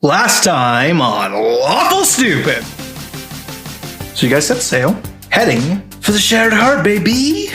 Last time on Lawful Stupid. So you guys set sail, heading for the Shattered Heart, baby.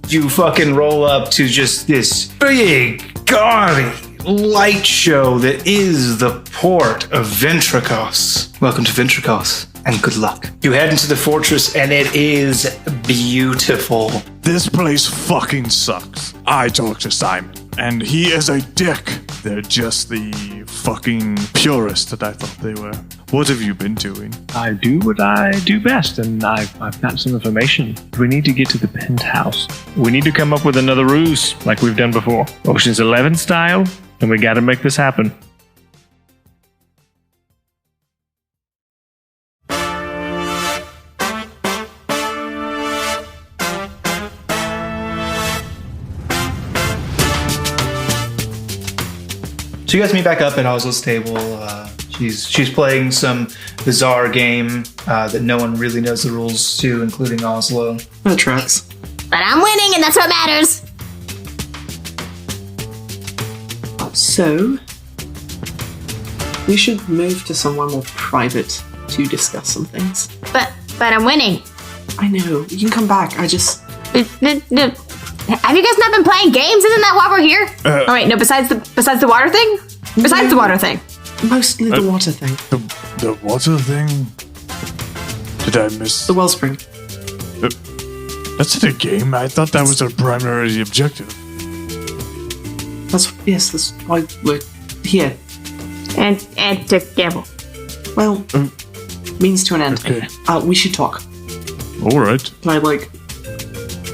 You fucking roll up to just this big, gaudy light show that is the port of Ventricos. Welcome to Ventricos, and good luck. You head into the fortress, and it is beautiful. This place fucking sucks. I talked to Simon, and he is a dick. They're just the fucking purist that I thought they were. What have you been doing? I do what I do best, and I've got some information. We need to get to the penthouse. We need to come up with another ruse, like we've done before. Ocean's 11 style, and we gotta make this happen. So you guys meet back up at Oslo's table. She's playing some bizarre game that no one really knows the rules to, including Oslo. That tracks. But I'm winning, and that's what matters. So, we should move to somewhere more private to discuss some things. But I'm winning. I know. You can come back. I just... Have you guys not been playing games? Isn't that why we're here? Oh wait, no. Besides the water thing. Besides the water thing. Mostly the water thing. The water thing? Did I miss? The wellspring. That's in a game. I thought that was our primary objective. That's why we're here. And to gamble. Well, means to an end. Okay. We should talk. All right. Can I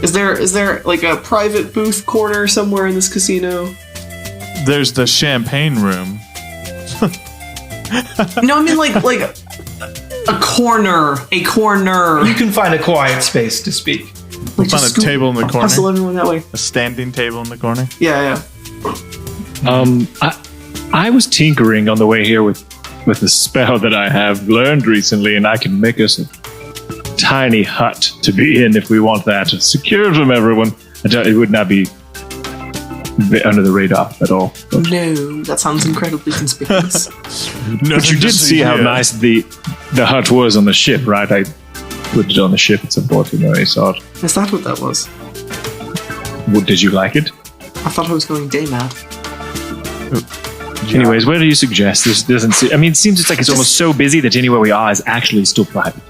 Is there like a private booth corner somewhere in this casino? There's the champagne room. No, I mean like a corner. A corner. You can find a quiet space to speak. Like Find a table in the corner. Hustle everyone that way. A standing table in the corner. Yeah. I was tinkering on the way here with the spell that I have learned recently, and I can make us a tiny hut to be in if we want that. Secured from everyone. It would not be under the radar at all. No, that sounds incredibly conspicuous. But you did see how nice the hut was on the ship, right? I put it on the ship at some point when I saw it. Is that what that was? Did you like it? I thought I was going day mad. Yeah. Anyways, where do you suggest? This doesn't seem... I mean, it seems it's almost so busy that anywhere we are is actually still private.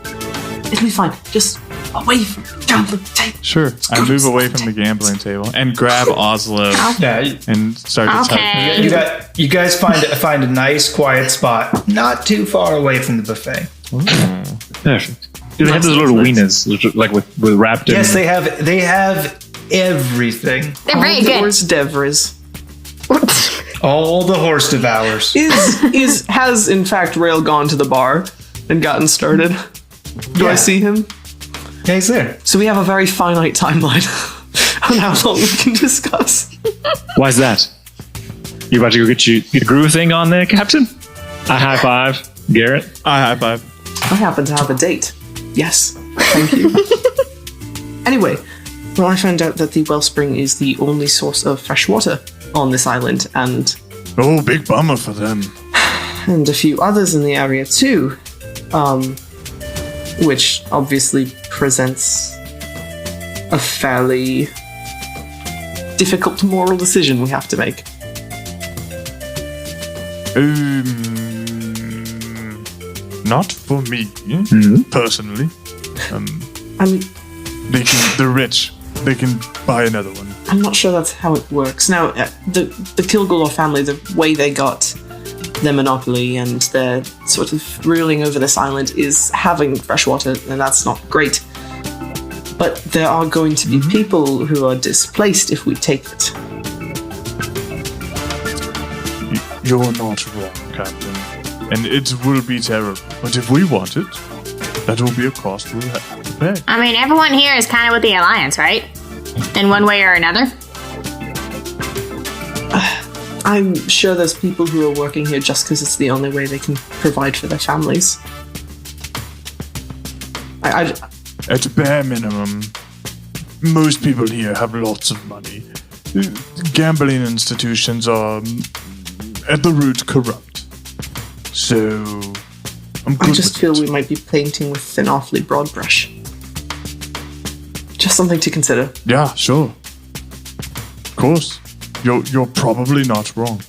It'll be fine. Just away from the gambling table. Sure. I move away from the gambling table and grab Oslo and start to talk. You guys find a nice, quiet spot, not too far away from the buffet. Perfect. Do they have those little wieners, like with wrapped in? Yes, they have everything. They're very good. Hors d'oeuvres. All the horse devours. Has in fact Rail gone to the bar and gotten started? Do I see him? Yeah, he's there. So we have a very finite timeline on how long we can discuss. Why's that? You about to go get the groove thing on there, Captain? I high five, Garrett. I high five. I happen to have a date. Yes, thank you. Anyway, well, I found out that the wellspring is the only source of fresh water on this island, and big bummer for them. And a few others in the area too. Which obviously presents a fairly difficult moral decision we have to make. Not for me, personally. I mean, they're rich. They can buy another one. I'm not sure that's how it works. Now, the Kilgore family, the way they got their monopoly and their sort of ruling over this island is having fresh water, and that's not great. But there are going to be people who are displaced if we take it. You're not wrong, Captain. And it will be terrible. But if we want it, that will be a cost we'll have to pay. I mean, everyone here is kind of with the Alliance, right? In one way or another. I'm sure there's people who are working here just because it's the only way they can provide for their families. At bare minimum, most people here have lots of money. Gambling institutions are, at the root, corrupt. So, I'm good I just with feel it. we might be painting with an awfully broad brush. Just something to consider. Yeah, sure. Of course. You're probably not wrong.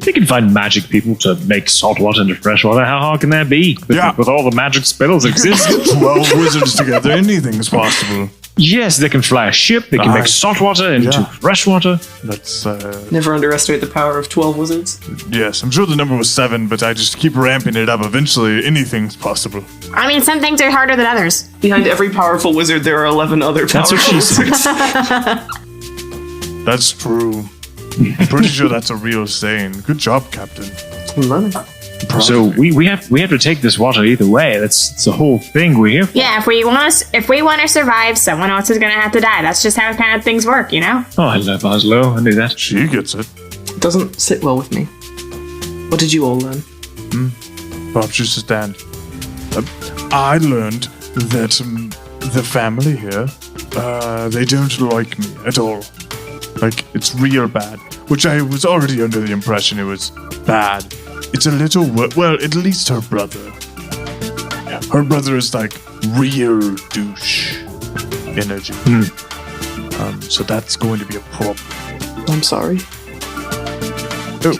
We can find magic people to make salt water into fresh water. How hard can that be? With all the magic spells exist. 12 wizards together, anything's possible. Yes, they can fly a ship. They can make salt water into fresh water. That's, Never underestimate the power of 12 wizards. yes, I'm sure the number was 7, but I just keep ramping it up. Eventually, anything's possible. I mean, some things are harder than others. Behind every powerful wizard, there are 11 other powerful wizards. That's true. I'm pretty sure that's a real saying. Good job, Captain. So we have to take this water either way. That's the whole thing we're here for. Yeah, if we want to survive, someone else is gonna have to die. That's just how kind of things work, you know? Oh, I love Oslo. I knew that. She gets it. It doesn't sit well with me. What did you all learn? Perhaps just a stand. I learned that the family here, they don't like me at all. Like, it's real bad. Which I was already under the impression it was bad. It's a little well, at least her brother. Yeah, her brother is like real douche energy. So that's going to be a problem. I'm sorry.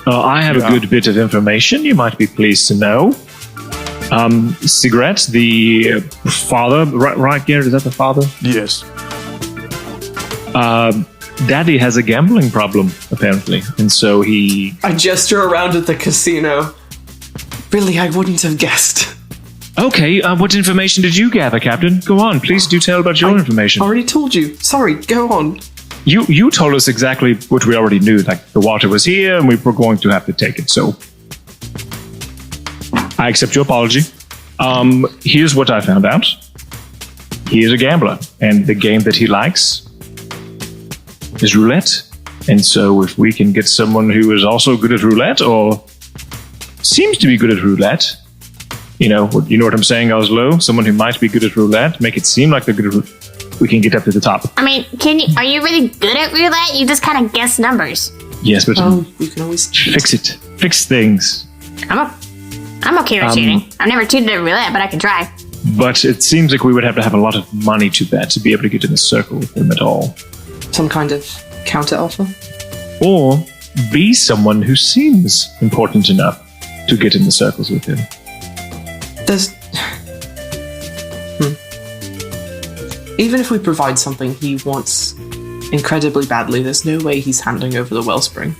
I have a good bit of information you might be pleased to know. Sigret, the father, right, Garrett? Is that the father? Yes. Daddy has a gambling problem, apparently. And so he... I gesture around at the casino. Really, I wouldn't have guessed. Okay, what information did you gather, Captain? Go on, please do tell about your information. Already told you. Sorry, go on. You told us exactly what we already knew, like the water was here and we were going to have to take it, so... I accept your apology. Here's what I found out. He is a gambler, and the game that he likes is roulette. And so if we can get someone who is also good at roulette, or seems to be good at roulette, you know what I'm saying, Oslo? Someone who might be good at roulette, make it seem like they're good at roulette, we can get up to the top. I mean, are you really good at roulette? You just kind of guess numbers. Yes, but You can always cheat. fix it. Fix things. I'm okay with cheating. I've never cheated at roulette, but I can try. But it seems like we would have to have a lot of money to bet to be able to get in the circle with him at all. Some kind of counter offer. Or be someone who seems important enough to get in the circles with him. There's... Even if we provide something he wants incredibly badly, there's no way he's handing over the wellspring.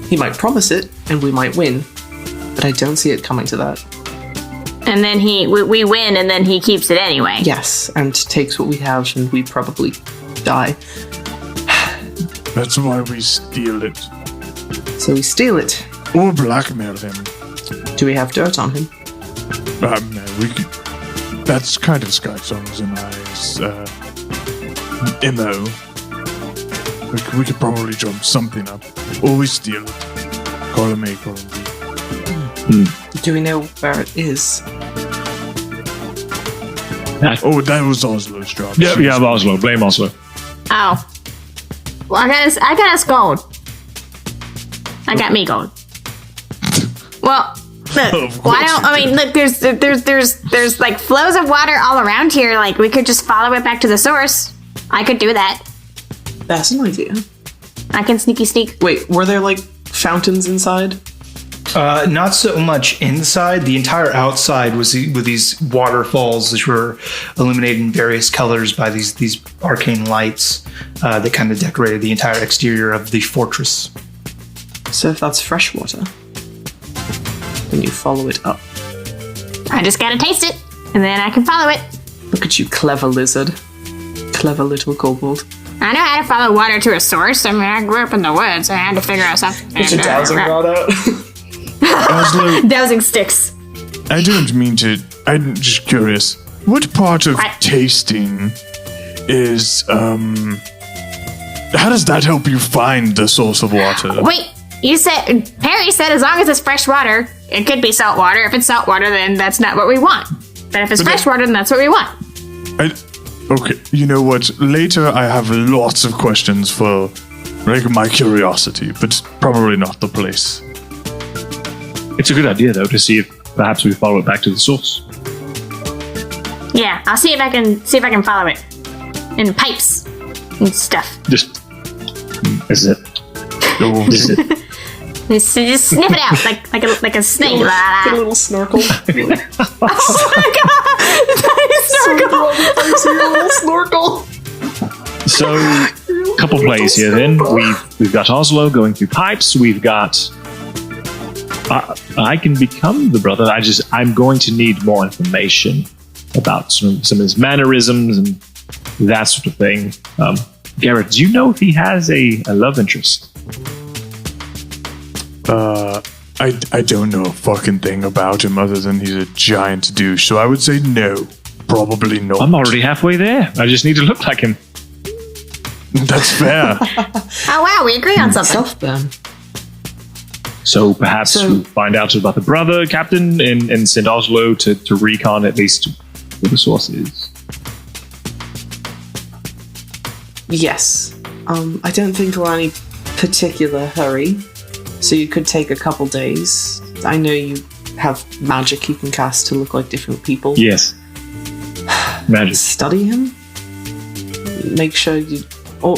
He might promise it, and we might win, but I don't see it coming to that. And then we win, and then he keeps it anyway. Yes, and takes what we have, and we probably die. That's why we steal it. So we steal it. Or blackmail him. Do we have dirt on him? We could, that's kind of Sky Songs and I's MO. We could probably drum something up. Or we steal it. Call him A, call him B. Do we know where it is? Oh, that was Oslo's job. Yeah, Oslo. Blame Oslo. Oh. Well, I got us gold. I got me gold. Well, look, look, there's like flows of water all around here. Like, we could just follow it back to the source. I could do that. That's an idea. I can sneak. Wait, were there like fountains inside? Not so much inside. The entire outside was with these waterfalls, which were illuminated in various colors by these arcane lights that kind of decorated the entire exterior of the fortress. So if that's fresh water, then you follow it up. I just gotta taste it, and then I can follow it. Look at you, clever lizard. Clever little kobold. I know how to follow water to a source. I mean, I grew up in the woods. I had to figure out something. Get your dowsing rod out. Oslo, Dowsing sticks. I don't mean to... I'm just curious. What part of tasting is, how does that help you find the source of water? Wait, Perry said as long as it's fresh water, it could be salt water. If it's salt water, then that's not what we want. But if it's fresh water, then that's what we want. Okay, you know what? Later I have lots of questions for, like, my curiosity, but probably not the place. It's a good idea, though, to see if perhaps we follow it back to the source. Yeah, I'll see if I can follow it in pipes and stuff. Just is it? Is it? Just sniff it out like a snake. Get a little snorkel. Oh my god! Tiny snorkel. So, couple plays here. Then we've got Oslo going through pipes. We've got. I can become the brother. I'm going to need more information about some of his mannerisms and that sort of thing. Garrett, do you know if he has a love interest? I don't know a fucking thing about him other than he's a giant douche, so I would say no. Probably not. I'm already halfway there. I just need to look like him. That's fair. Oh wow, we agree on something. Self-burn. So perhaps we'll find out about the brother captain and send Oslo to recon at least where the source is. Yes. I don't think we're in any particular hurry, so you could take a couple days. I know you have magic you can cast to look like different people. Yes. Magic. Study him? Make sure you... Or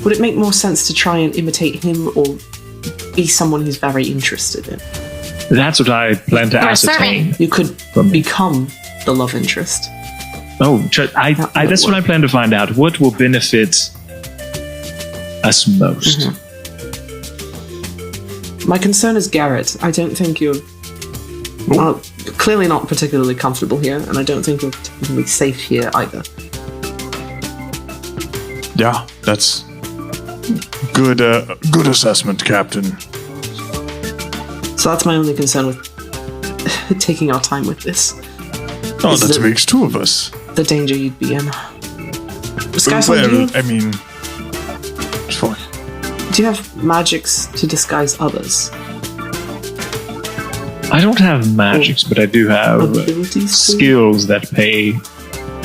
would it make more sense to try and imitate him or be someone who's very interested in? That's what I plan to ascertain. You could become the love interest. Oh, that's what I plan to find out. What will benefit us most? Mm-hmm. My concern is Garrett. I don't think you're clearly not particularly comfortable here, and I don't think you're particularly safe here either. Yeah, that's good assessment, Captain. So that's my only concern with taking our time with this. Oh, that makes two of us. The danger you'd be in. Well, I mean, it's fine. Do you have magics to disguise others? I don't have magics, but I do have Abilities to? skills that pay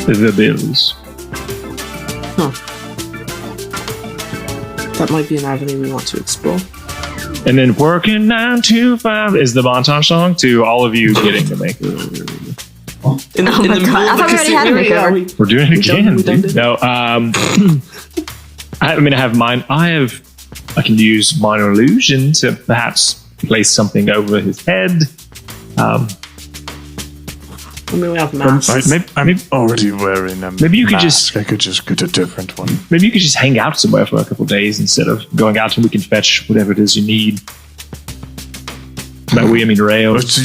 the bills. Huh. That might be an avenue we want to explore. And then working 9 to 5 is the montage song to all of you getting the makeover. In the God, I thought we already had a makeover. We're doing it again. We done dude. it. No, I have mine. I can use minor illusion to perhaps place something over his head. I mean, we have masks. I'm already wearing a Maybe you could mask. I could just get a different one. Maybe you could just hang out somewhere for a couple of days instead of going out, and we can fetch whatever it is you need. By we, I mean rails.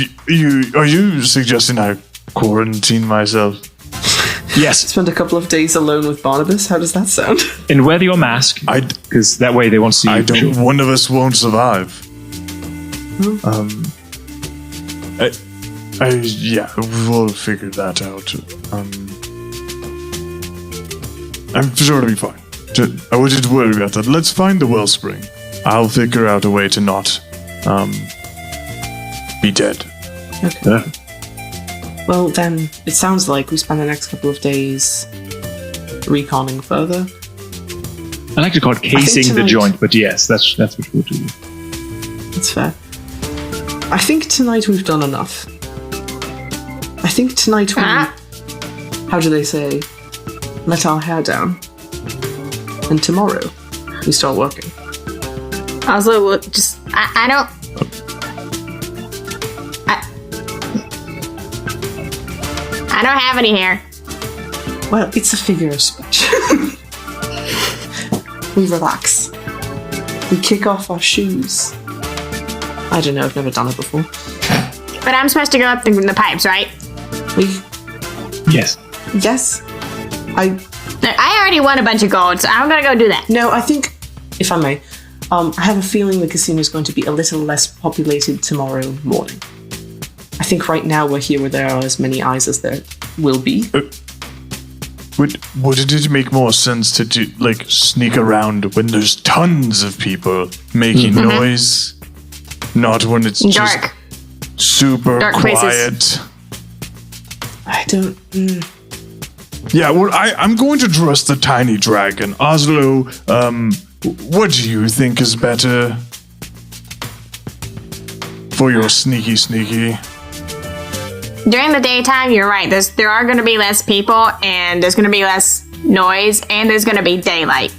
Are you suggesting I quarantine myself? Yes, Spend a couple of days alone with Barnabas. How does that sound? and wear your mask because that way they won't see you. I don't. One of us won't survive. Yeah, we'll figure that out. I'm sure it'll be fine. I wouldn't worry about that. Let's find the wellspring. I'll figure out a way to not, be dead. Okay. Well, then, it sounds like we spend the next couple of days reconning further. I like to call it casing the joint, but yes, that's what we'll do. That's fair. I think tonight we've done enough. I think tonight we... How do they say? Let our hair down. And tomorrow, we start working. Also, just I don't. I don't have any hair. Well, it's a figure of speech. We relax. We kick off our shoes. I don't know, I've never done it before. But I'm supposed to go up the pipes, right? Yes. Yes. I already won a bunch of gold, so I'm gonna go do that. No, I think, if I may, I have a feeling the casino is going to be a little less populated tomorrow morning. I think right now we're here where there are as many eyes as there will be. Wouldn't it make more sense to sneak around when there's tons of people making noise? Not when it's dark. Just super Dark quiet. places. I don't... Yeah, well, I'm going to dress the tiny dragon. Oslo, what do you think is better? for your sneaky. During the daytime, you're right. There are going to be less people, and there's going to be less noise, and there's going to be daylight.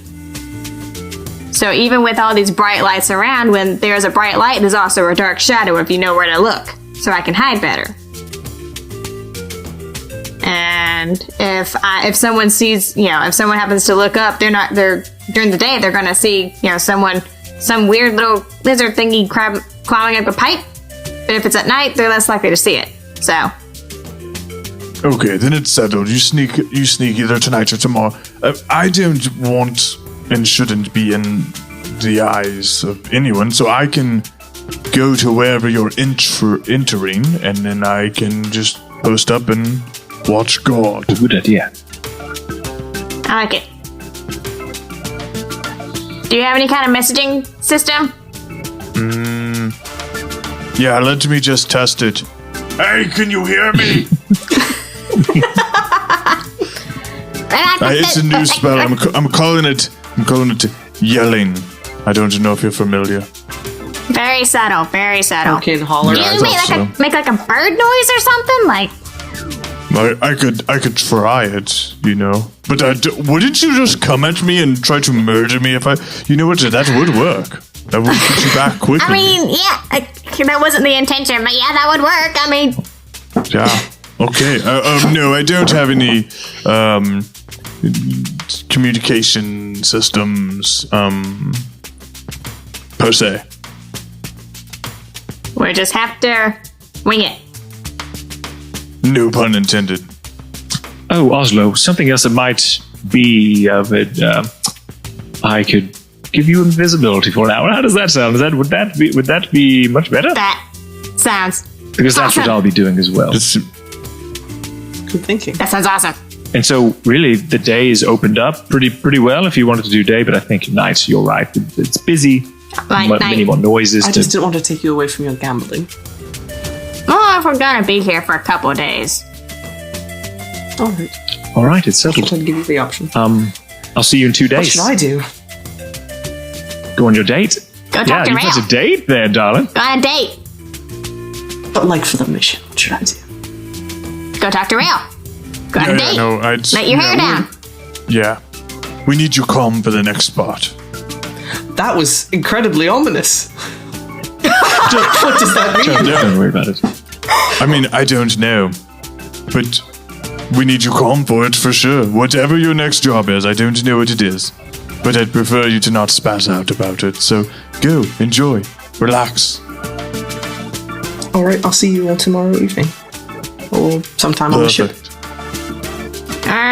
So even with all these bright lights around, when there's a bright light, there's also a dark shadow if you know where to look. So I can hide better. And if someone sees, if someone happens to look up, during the day, they're going to see, some weird little lizard thingy clawing up a pipe. But if it's at night, they're less likely to see it. So. Okay, then it's settled. You sneak either tonight or tomorrow. I don't want and shouldn't be in the eyes of anyone, so I can go to wherever you're entering, and then I can just post up and watch God. Good idea. I like it. Do you have any kind of messaging system? Yeah, let me just test it. Hey, can you hear me? It's a new spell. I'm calling it yelling. I don't know if you're familiar. Very subtle. Very subtle. Okay, holler. Do you make like a bird noise or something? Like. I could try it, But wouldn't you just come at me and try to murder me if I... You know what? That would work. That would put you back quickly. I mean, yeah. That wasn't the intention, but yeah, that would work. I mean... Yeah. Okay. No, I don't have any communication systems per se. We just have to wing it. No pun intended. Oh, Oslo, something else that might be of it. I could give you invisibility for an hour. How does that sound? Would that be much better? That sounds because that's awesome. what I'll be doing as well. Good thinking. That sounds awesome. And so, really, the day is opened up pretty well if you wanted to do day. But I think night, you're right. It's busy. Many more noises. I just didn't want to take you away from your gambling. Well, if we're gonna be here for a couple of days. All right, it's settled. I'll give you the option. I'll see you in 2 days. What should I do? Go on your date. Go talk to you've got Rail. a date there, darling. Go on a date. But for the mission, what should I do? Go talk to Rail. Go on a date. No, Let your hair down. Yeah. We need you calm for the next part. That was incredibly ominous. What does that mean? Don't worry about it. I mean, I don't know. But we need you calm for it for sure. Whatever your next job is, I don't know what it is. But I'd prefer you to not spaz out about it. So go, enjoy, relax. All right, I'll see you all tomorrow evening. Or sometime on the ship.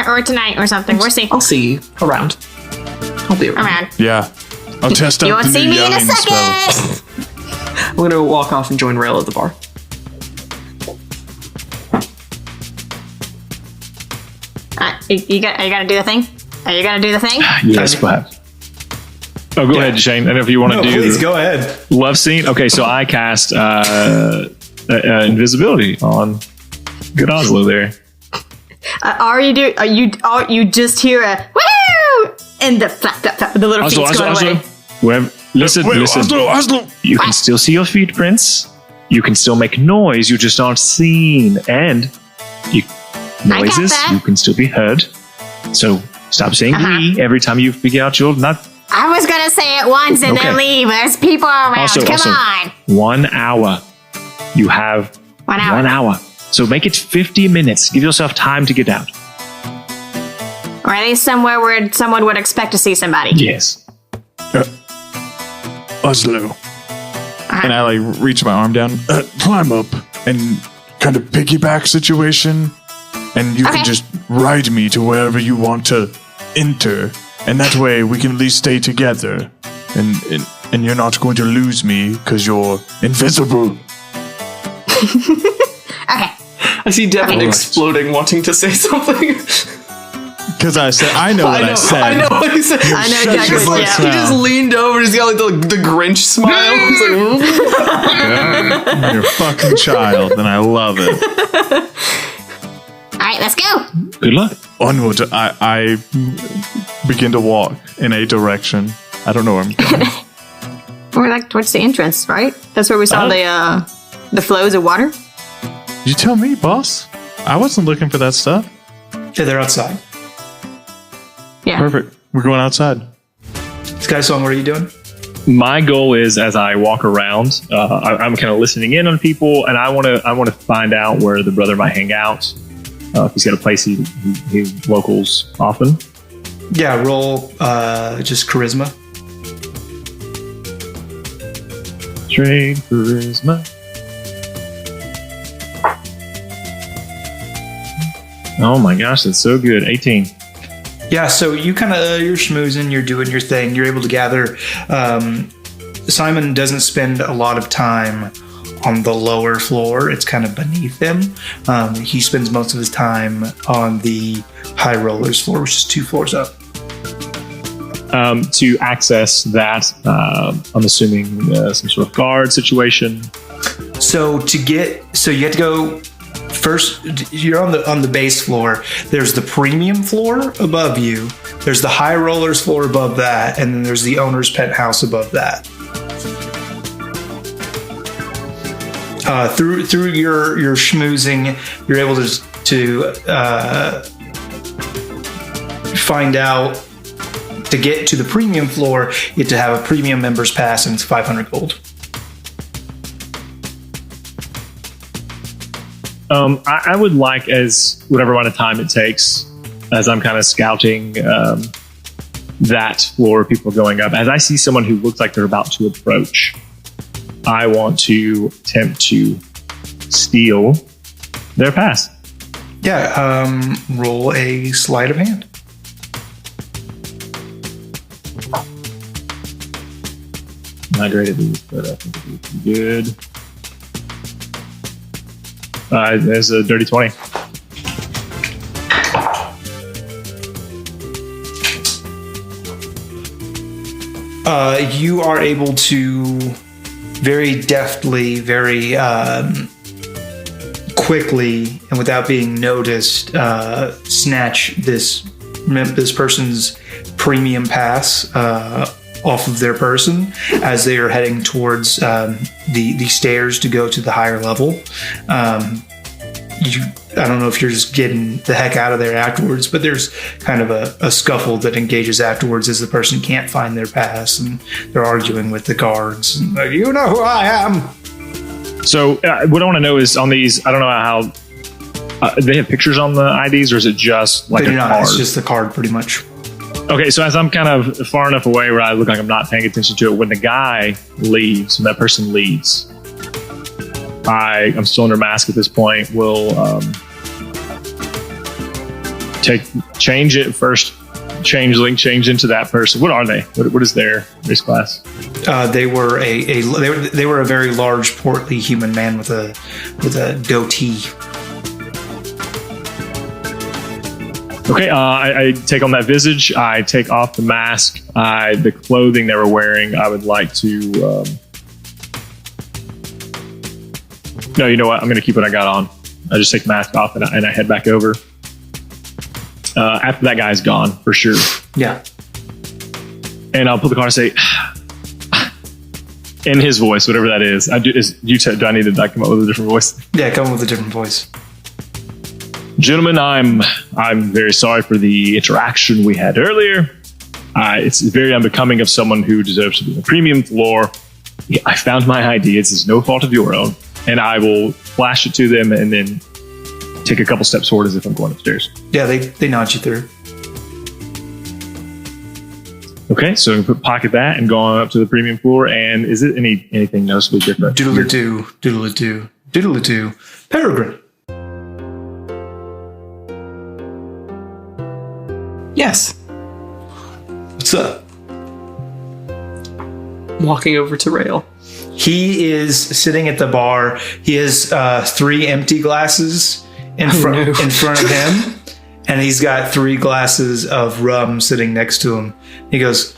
Or tonight or something. We'll see. I'll see you around. I'll be around. Yeah. I'll test You out won't the see new me in a yelling spell. second. I'm going to walk off and join Rail at the bar. Are you gonna do the thing? Are you gonna do the thing? Yes, perhaps. Oh, go ahead, Shane. I don't know if you want to do Please the go ahead. love scene. Okay, so I cast invisibility on good Oslo there. You just hear a woo and the flap, the little Oslo, feet's going away. Listen. Oslo. You can still see your feet prints. You can still make noise. You just aren't seen. And noises, that. you can still be heard. So stop saying we every time you figure out you're not. I was gonna say it once and then leave. There's people around. Come on. 1 hour. You have 1 hour. 1 hour. So make it 50 minutes. Give yourself time to get out. Or at least somewhere where someone would expect to see somebody. Yes. Oslo. And I reach my arm down, climb up, and kind of piggyback situation. And you can just ride me to wherever you want to enter. And that way we can at least stay together. And you're not going to lose me because you're invisible. Okay. I see Devin exploding, wanting to say something. Because I know what I said. I know what he said. I know exactly. He just leaned over. He's got the Grinch smile. He's like, You're a fucking child, and I love it. All right, let's go. Good luck. Onward, I begin to walk in a direction. I don't know where I'm going. We're towards the entrance, right? That's where we saw the The flows of water? You tell me, boss. I wasn't looking for that stuff. Yeah, they're outside. Yeah. Perfect. We're going outside. Sky Song, what are you doing? My goal is, as I walk around, I'm kind of listening in on people, and I want to find out where the brother might hang out. If he's got a place he locals often. Yeah, roll just charisma. Trade charisma. Oh my gosh, that's so good. 18. Yeah, so you kind of you're schmoozing, you're doing your thing, you're able to gather. Simon doesn't spend a lot of time on the lower floor; it's kind of beneath him. He spends most of his time on the high rollers floor, which is 2 floors up. To access that, I'm assuming some sort of guard situation. So you have to go first. You're on the base floor. There's the premium floor above you. There's the high rollers floor above that, and then there's the owner's penthouse above that. Through your schmoozing, you're able to find out. To get to the premium floor, you have to have a premium member's pass, and it's 500 gold. I would like, as whatever amount of time it takes, as I'm kind of scouting that floor, people going up, as I see someone who looks like they're about to approach, I want to attempt to steal their pass. Yeah, roll a sleight of hand. Not great at these, but I think it'll be pretty good. There's a dirty 20. You are able to very deftly, very quickly, and without being noticed, snatch this person's premium pass off of their person as they are heading towards the stairs to go to the higher level. I don't know if you're just getting the heck out of there afterwards, but there's kind of a scuffle that engages afterwards as the person can't find their pass and they're arguing with the guards. And like, you know who I am. So what I want to know is on these, I don't know how they have pictures on the IDs, or is it just like a card? It's just the card pretty much. Okay, so as I'm kind of far enough away where I look like I'm not paying attention to it, when the guy leaves, when that person leaves, I'm still under mask at this point, will change it first, change into that person. What are they? What is their race class? They were they were a very large, portly human man with a goatee. Okay, I take on that visage. I take off the mask. The clothing they were wearing, I would like to... No, you know what? I'm going to keep what I got on. I just take the mask off and I head back over. After that guy's gone, for sure. Yeah. And I'll pull the card and say... in his voice, whatever that is. Do I need to come up with a different voice? Yeah, come up with a different voice. Gentlemen, I'm very sorry for the interaction we had earlier. It's very unbecoming of someone who deserves to be on the premium floor. I found my ID. It's no fault of your own. And I will flash it to them and then take a couple steps forward as if I'm going upstairs. Yeah, they nod you through. Okay, so pocket that and go on up to the premium floor. And is it anything noticeably different? Doodle-a-doo, doodle-a-doo, doodle-a-doo. Peregrine. Yes. What's up? Walking over to Rail. He is sitting at the bar. He has 3 empty glasses in front of him, and he's got 3 glasses of rum sitting next to him. He goes,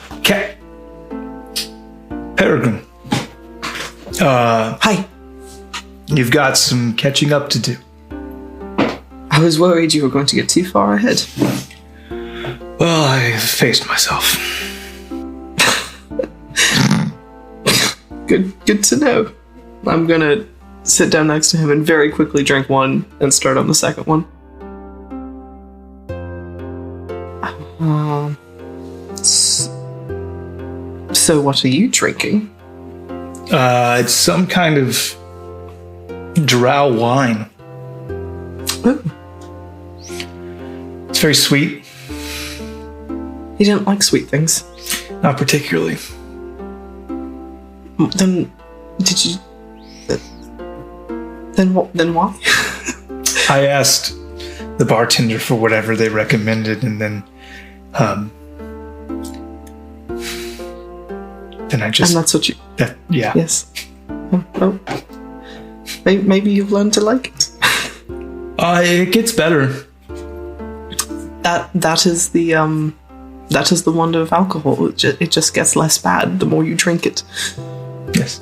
Peregrine. Hi. You've got some catching up to do. I was worried you were going to get too far ahead. Well, I faced myself. Good to know. I'm gonna sit down next to him and very quickly drink one and start on the second one. So what are you drinking? It's some kind of drow wine. Oh, It's very sweet. you don't like sweet things. Not particularly. Then did you? Then what? Then why? I asked the bartender for whatever they recommended, and then I just... And that's what you. Yeah. Yes. Oh. Maybe you've learned to like it. It gets better. That is the wonder of alcohol. It just gets less bad the more you drink it. Yes.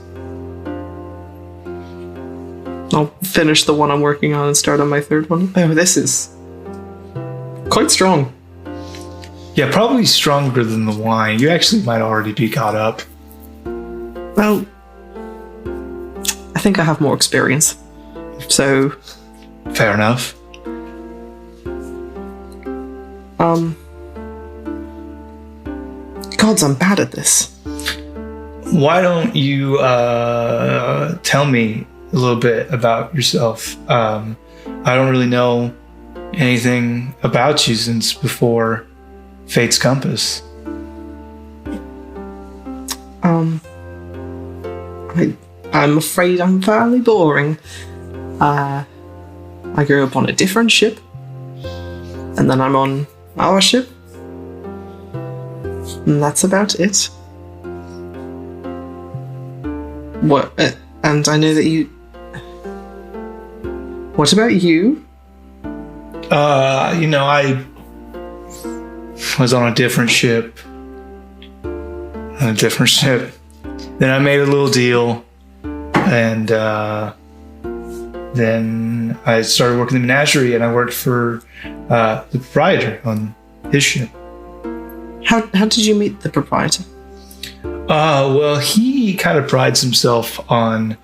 I'll finish the one I'm working on and start on my third one. Oh, this is quite strong. Yeah, probably stronger than the wine. You actually might already be caught up. Well, I think I have more experience. So, Fair enough. gods, I'm bad at this. Why don't you tell me a little bit about yourself? I don't really know anything about you since before Fate's Compass. I'm afraid I'm fairly boring. I grew up on a different ship, and then I'm on our ship, and that's about it. What? And I know that you. What about you? I was on a different ship. Then I made a little deal, and then I started working in the menagerie, and I worked for the proprietor on his ship. How did you meet the proprietor? Well, he kind of prides himself on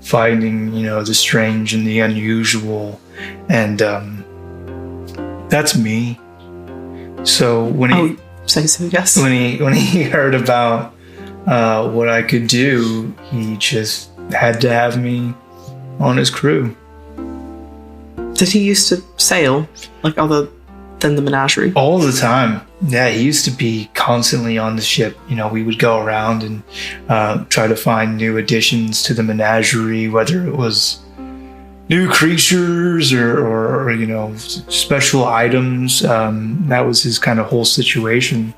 finding, the strange and the unusual, and that's me. So when he say so, yes. when he heard about what I could do, he just had to have me on his crew. Did he used to sail, like other than the menagerie? All the time. Yeah, he used to be constantly on the ship. We would go around and try to find new additions to the menagerie, whether it was new creatures or special items. That was his kind of whole situation.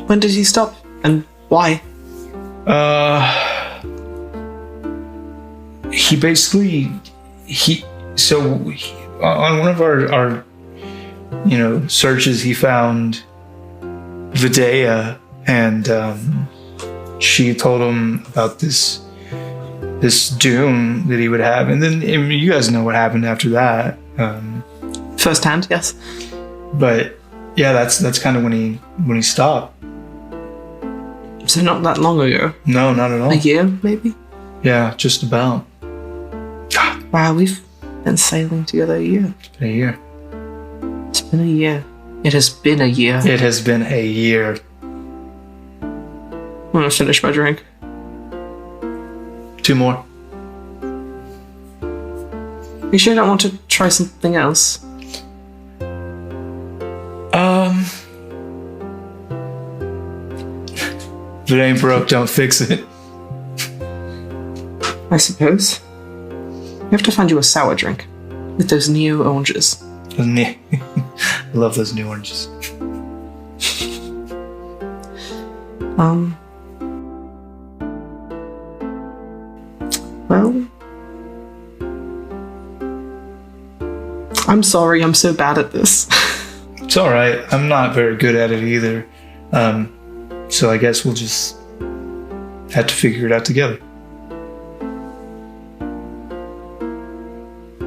When did he stop, and why? He basically on one of our searches, he found Videa, and she told him about this doom that he would have, and then you guys know what happened after that. Firsthand, yes. But yeah, that's kind of when he stopped. So not that long ago. No, not at all. A year, maybe? Yeah, just about. Wow, we've been sailing together a year. A year. It's been a year. It has been a year. It has been a year. I'm gonna finish my drink. 2 more. You sure you don't want to try something else? If it ain't broke, don't fix it. I suppose. We have to find you a sour drink with those new oranges. I love those new oranges. Well, I'm sorry, I'm so bad at this. It's alright. I'm not very good at it either. So I guess we'll just have to figure it out together.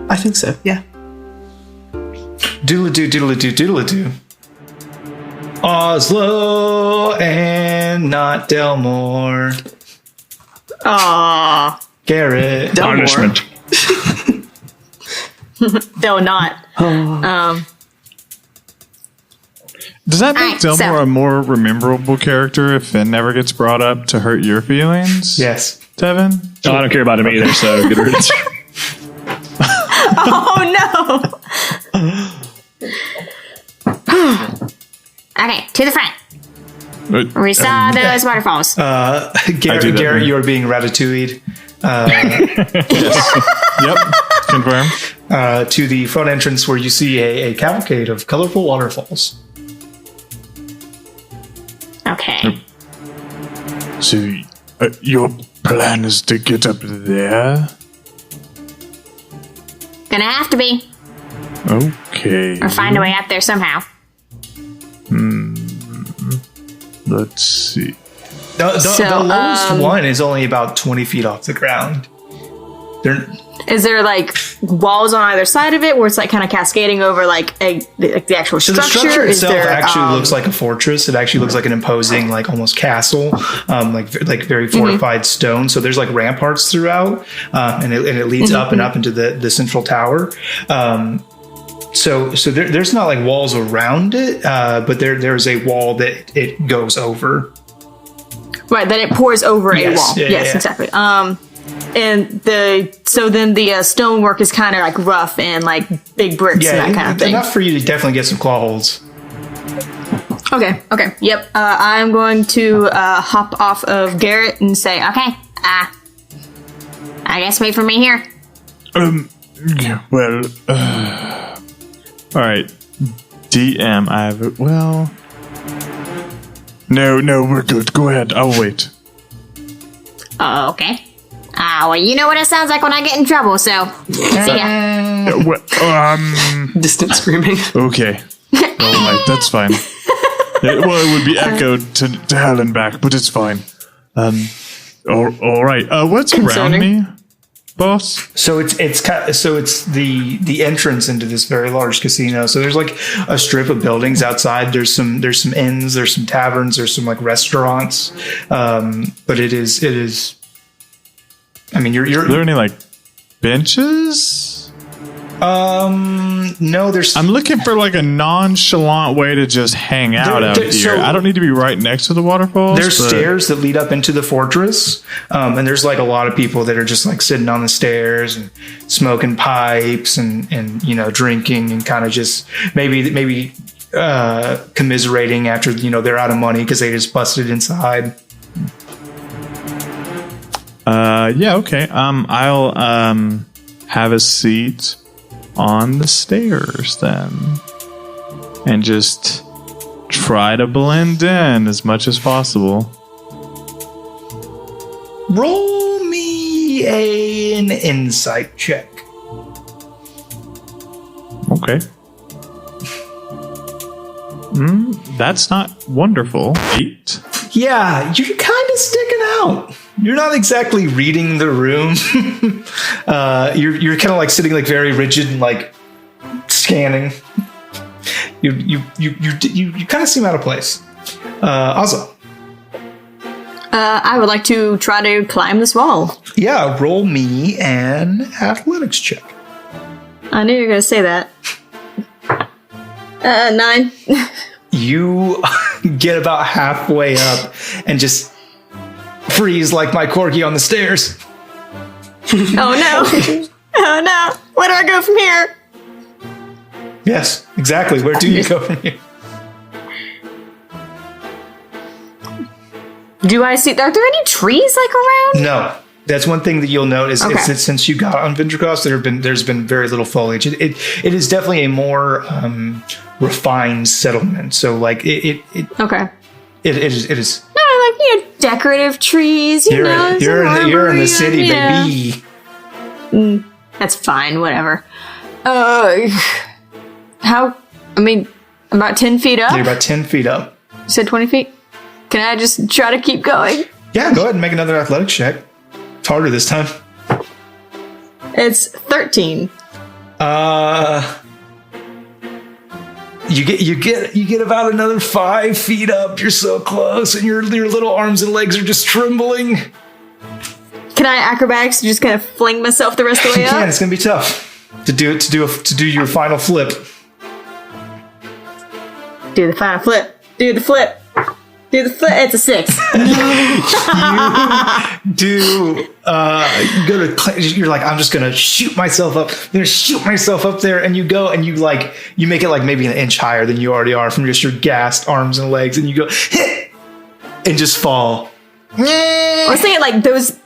I think so, yeah. Doodle-a-doo, doodle-a-doo, doodle-a-doo. Oslo and not Delmore. Aww. Garrett. Delmore. Punishment. Though not. Does that make Alright, Delmore so- a more rememberable character if it never gets brought up to hurt your feelings? Yes. Devin? Oh, I don't care about him either, so good riddance. Oh no! Okay, to the front. We saw those waterfalls. Garrett, you're being ratatouilleed Yep. Confirm. to the front entrance where you see a cavalcade of colorful waterfalls. Okay. So, your plan is to get up there? Gonna have to be. Okay. Or find a way up there somehow. Let's see. The So, lowest one is only about 20 feet off the ground. They're, Is there like walls on either side of it where it's like kind of cascading over like the actual so structure? the structure Is itself there, actually looks like a fortress. It actually looks like an imposing, like almost castle, like very fortified stone. So there's like ramparts throughout, and it leads up and up into the central tower. So there's not like walls around it, but there's a wall that it goes over. right, that it pours over Yes, a wall. yeah, Yes, yeah. exactly. And then the stonework is kind of like rough and like big bricks and that kind of thing. Enough for you to definitely get some claw holds. Okay. Yep. I'm going to hop off of Garrett and say, okay, I guess wait for me here. Well, all right. DM, No, we're good. Go ahead. I'll wait. Okay. Well, you know what it sounds like when I get in trouble, so see ya. Distant screaming. Okay. All right, that's fine. It would be echoed to hell and back, but it's fine. All right. What's around Concerning. me, boss? So it's the entrance into this very large casino. So there's like a strip of buildings outside. There's some inns, there's some taverns, there's some like restaurants. But it is. I mean, Are there any like benches? no. There's. I'm looking for like a nonchalant way to just hang out out there- here. so- I don't need to be right next to the waterfalls. There's but- stairs that lead up into the fortress, and there's like a lot of people that are just like sitting on the stairs and smoking pipes and drinking and kind of just maybe commiserating after they're out of money because they just busted inside. Yeah, okay. I'll have a seat on the stairs then. And just try to blend in as much as possible. Roll me an insight check. Okay. That's not wonderful. 8. Yeah, you're kind of sticking out. You're not exactly reading the room. You're kind of like sitting like very rigid and like scanning. You kind of seem out of place. Also, I would like to try to climb this wall. yeah, roll me an athletics check. I knew you were going to say that. 9. You get about halfway up and just freeze like my corgi on the stairs. Oh no. Oh no. Where do I go from here? Yes, exactly. Where do you go from here? Do I see? Are there any trees like around? No. That's one thing that you'll note is Okay. that since you got on Venturcross, there's been very little foliage. It is definitely a more refined settlement. So like it Okay. is. No, like decorative trees. You're in the city, yeah. baby. That's fine. Whatever. How? I mean, about 10 feet up. You're about 10 feet up. You said 20 feet. Can I just try to keep going? Yeah, go ahead and make another athletics check. It's harder this time. It's 13. You get about another 5 feet up. You're so close, and your little arms and legs are just trembling. Can Can I acrobatics to just kind of fling myself the rest of the way You can. up? It's gonna be tough to do your final flip. Do the final flip. Do the flip. Do the flip. It's a 6. You're like, I'm just gonna shoot myself up. I'm gonna shoot myself up there, and you go and you make it like maybe an inch higher than you already are from just your gassed arms and legs, and you go hit and just fall. I was thinking like those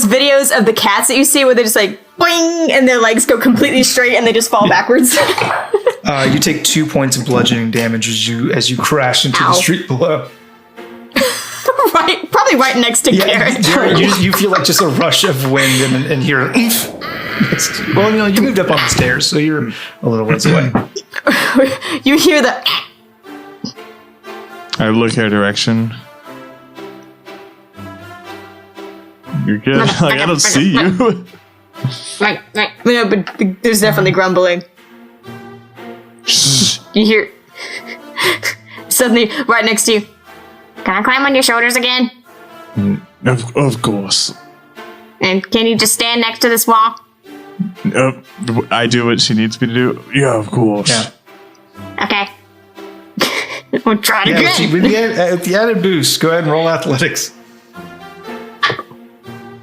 videos of the cats that you see where they're just like boing and their legs go completely straight and they just fall backwards. You take 2 points of bludgeoning damage as you crash into the street below. Probably right next to Garrett. You feel like just a rush of wind and hear an oomph. Well, you moved up on the stairs, so you're a little ways away. You hear the. I look her direction. You're good. Like, I don't see you. No, but there's definitely grumbling. You hear suddenly right next to you. Can I climb on your shoulders again? Of course. And can you just stand next to this wall? I do what she needs me to do. Yeah, of course. Yeah. Okay. We'll try it again. With the added boost, go ahead and roll athletics.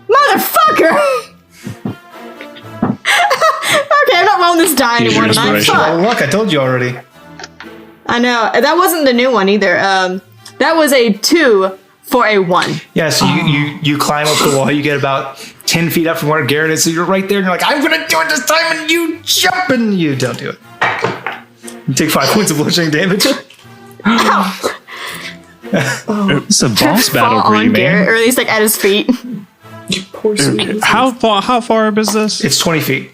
Motherfucker! Okay, I'm not rolling this die anymore tonight. Oh, look, I told you already. I know. That wasn't the new one either. That was a 2 for a 1. Yeah, so you climb up the wall, you get about 10 feet up from where Garrett is, so you're right there, and you're like, I'm gonna do it this time, and you jump, and you don't do it. You take 5 points of bludgeoning damage. It's a boss battle Fall for you, on Garrett, man. or at least like at his feet. Okay. How far up is this? It's 20 feet.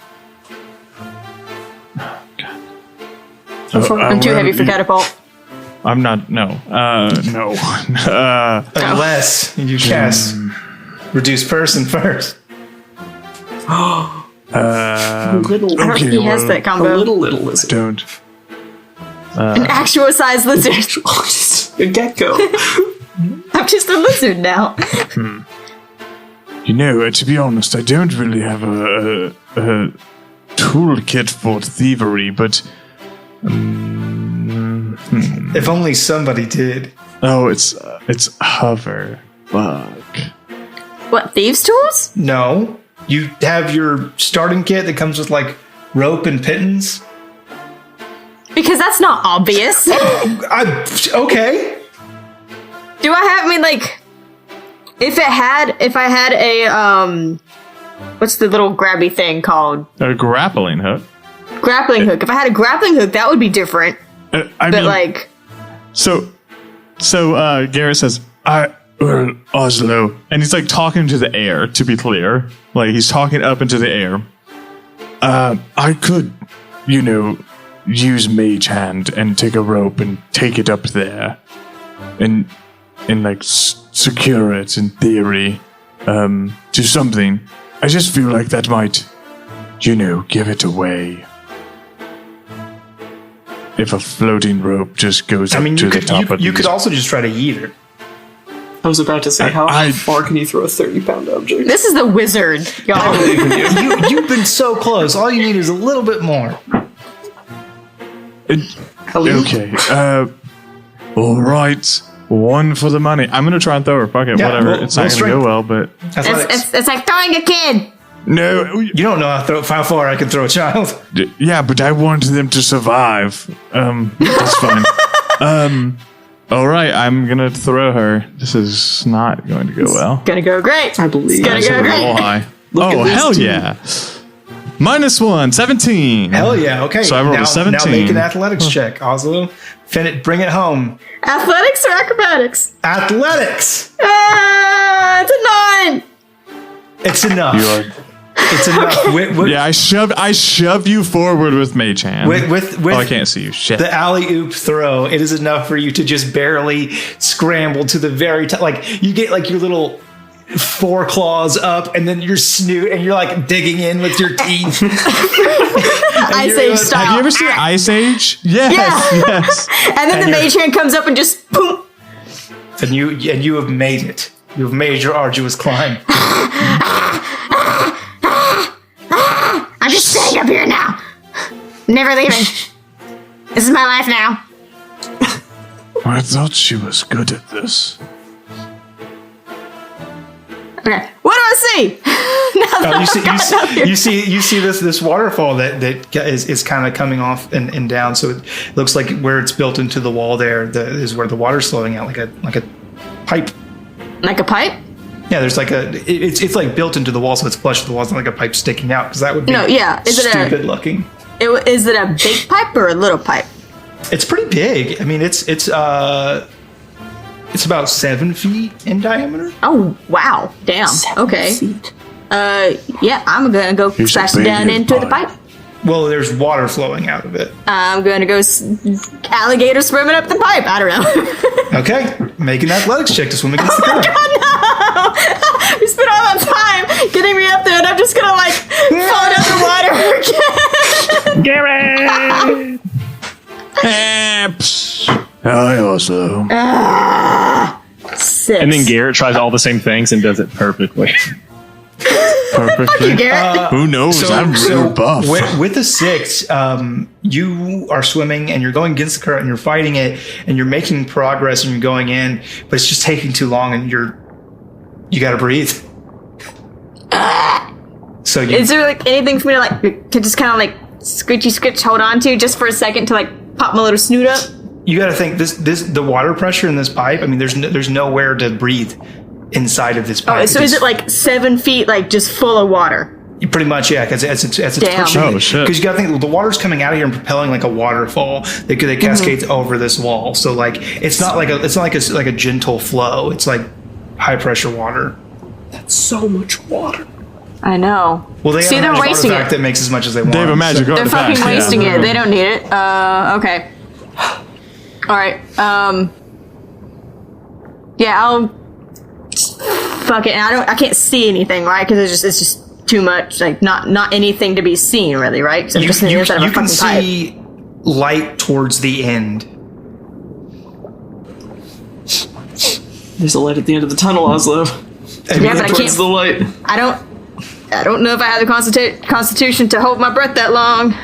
I'm too heavy for catapult. I'm not. No. No. Unless you cast reduce person first. Little, I don't think he has that a combo. little lizard. Don't. An actual size lizard. A gecko. I'm just a lizard now. You know, to be honest, I don't really have a toolkit for thievery, but If only somebody did. oh, it's hover. Fuck. What, thieves' tools? No. You have your starting kit that comes with like rope and pittance. Because that's not obvious. Okay. Do I have, if I had a, what's the little grabby thing called? A grappling hook. Grappling hook. If I had a grappling hook, that would be different. So Garrett says, Oslo, and he's like talking to the air, to be clear. Like, he's talking up into the air. I could, use Mage Hand and take a rope and take it up there. And secure it in theory. Do something. I just feel like that might, give it away. If a floating rope just goes up to the top of you could also just try to yeet it. I was about to say, how far can you throw a 30-pound object? This is the wizard, y'all. You've been so close. All you need is a little bit more. Okay. All right. One for the money. I'm gonna try and throw her. Fuck it. Yeah, whatever. roll- It's not roll gonna go well, but It's like throwing a kid. no. You don't know how far I can throw a child. Yeah, but I want them to survive. That's fine. All right. I'm gonna throw her. This is not going to go well. Gonna go great. I believe. It's gonna go Roll great. high. Look Oh at these hell two. yeah! -1, 17. Hell yeah. Okay. So I rolled a 17. Now make an athletics check, Oslo. Bring it home. Athletics or acrobatics? Athletics. It's a 9. It's enough. You are. It's enough. Yeah, I shove you forward with Mage Hand. With I can't see you. Shit. the alley-oop throw, it is enough for you to just barely scramble to the very top. Like, you get like your little foreclaws up and then your snoot, and you're like digging in with your teeth. Ice Age style. Have you ever seen Ice Age? Yes. Yeah. Yes. And then And the you're- mage hand comes up and just boom. And you have made it. You have made your arduous climb. never leaving. This is my life now. I thought she was good at this. Okay, what do I see? You see this waterfall that is kind of coming off and down. So it looks like where it's built into the wall there is where the water's flowing out like a pipe. Like a pipe? Yeah, there's like it's like built into the wall, so it's flush with the wall. It's not like a pipe sticking out because that would be stupid looking. Is it a big pipe or a little pipe? It's pretty big. I mean, it's about 7 feet in diameter. Oh wow! Damn. 7 Okay. feet. Yeah, I'm gonna go Here's splash a down big into the pipe. pipe. Well, there's water flowing out of it. I'm gonna go alligator swimming up the pipe. I don't know. Okay, make an athletics check to swim against the current. You spent all that time getting me up there, and I'm just gonna like fall underwater again. Garrett! I also. 6. And then Garrett tries all the same things and does it perfectly. Perfectly. Garrett. Who knows? I'm real buff. With the 6, you are swimming and you're going against the current and you're fighting it and you're making progress and you're going in, but it's just taking too long and you got to breathe. So Is there like anything for me to just kind of like scritch hold on to just for a second to like pop my little snoot up? you got to think the water pressure in this pipe. I mean, there's nowhere to breathe inside of this pipe. Oh, so is it like 7 feet, like just full of water? Pretty much, yeah. Because as it's Damn. pushing, Oh, shit. because you got to think the water's coming out of here and propelling like a waterfall that cascades over this wall. So like it's not like a gentle flow. It's like high pressure water. That's so much water. I know. Well, they See, have a they're magic wasting artifact it. that makes as much as they want. They have a magic They're artifact. fucking wasting yeah. it. They don't need it. Okay. All right. Yeah, I'll. Fuck it. I can't see anything, right? Because it's just too much. Like not anything to be seen, really, right? Because I'm just sitting inside of a You can fucking pipe. see light towards the end. There's a light at the end of the tunnel, Oslo. Yeah, but I Towards can't. the light. I don't know if I have the constitution to hold my breath that long.